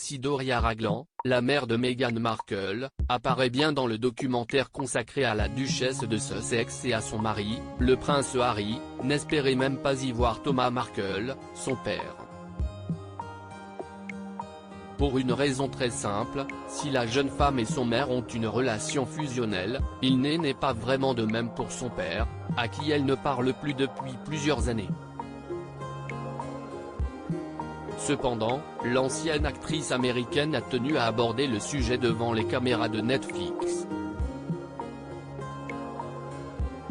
si Doria Ragland, la mère de Meghan Markle, apparaît bien dans le documentaire consacré à la duchesse de Sussex et à son mari, le prince Harry, n'espérait même pas y voir Thomas Markle, son père. Pour une raison très simple, si la jeune femme et son mère ont une relation fusionnelle, il n'est pas vraiment de même pour son père, à qui elle ne parle plus depuis plusieurs années. Cependant, l'ancienne actrice américaine a tenu à aborder le sujet devant les caméras de Netflix,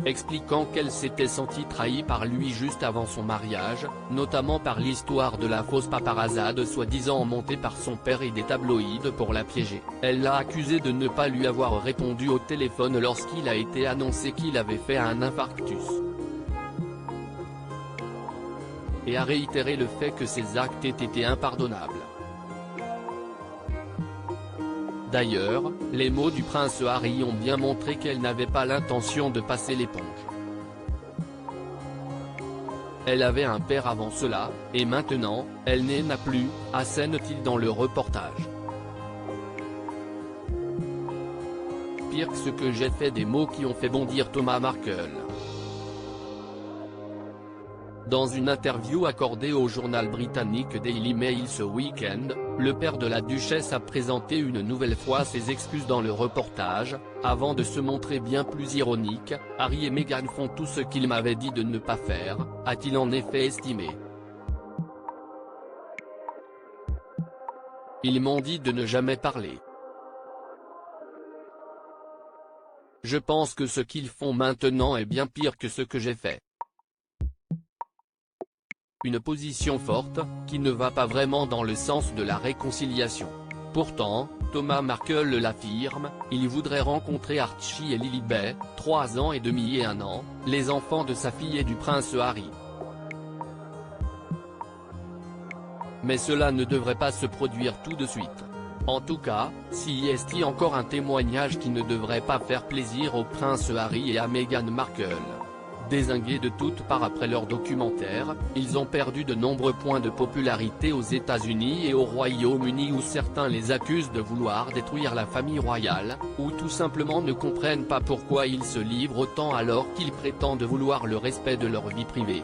expliquant qu'elle s'était sentie trahie par lui juste avant son mariage, notamment par l'histoire de la fausse paparazade soi-disant montée par son père et des tabloïds pour la piéger. Elle l'a accusé de ne pas lui avoir répondu au téléphone lorsqu'il a été annoncé qu'il avait fait un infarctus, et a réitéré le fait que ses actes aient été impardonnables. D'ailleurs, les mots du prince Harry ont bien montré qu'elle n'avait pas l'intention de passer l'éponge. Elle avait un père avant cela, et maintenant, elle n'a plus, assène-t-il dans le reportage. Pire que ce que j'ai fait, des mots qui ont fait bondir Thomas Markle. Dans une interview accordée au journal britannique Daily Mail ce week-end, le père de la duchesse a présenté une nouvelle fois ses excuses dans le reportage, avant de se montrer bien plus ironique. « Harry et Meghan font tout ce qu'ils m'avaient dit de ne pas faire », a-t-il en effet estimé. Ils m'ont dit de ne jamais parler. Je pense que ce qu'ils font maintenant est bien pire que ce que j'ai fait. Une position forte, qui ne va pas vraiment dans le sens de la réconciliation. Pourtant, Thomas Markle l'affirme, il voudrait rencontrer Archie et Lilibet, 3 ans et demi et 1 an, les enfants de sa fille et du prince Harry. Mais cela ne devrait pas se produire tout de suite. En tout cas, s'il est encore un témoignage qui ne devrait pas faire plaisir au prince Harry et à Meghan Markle. Dézingués de toutes parts après leur documentaire, ils ont perdu de nombreux points de popularité aux États-Unis et au Royaume-Uni, où certains les accusent de vouloir détruire la famille royale, ou tout simplement ne comprennent pas pourquoi ils se livrent autant alors qu'ils prétendent vouloir le respect de leur vie privée.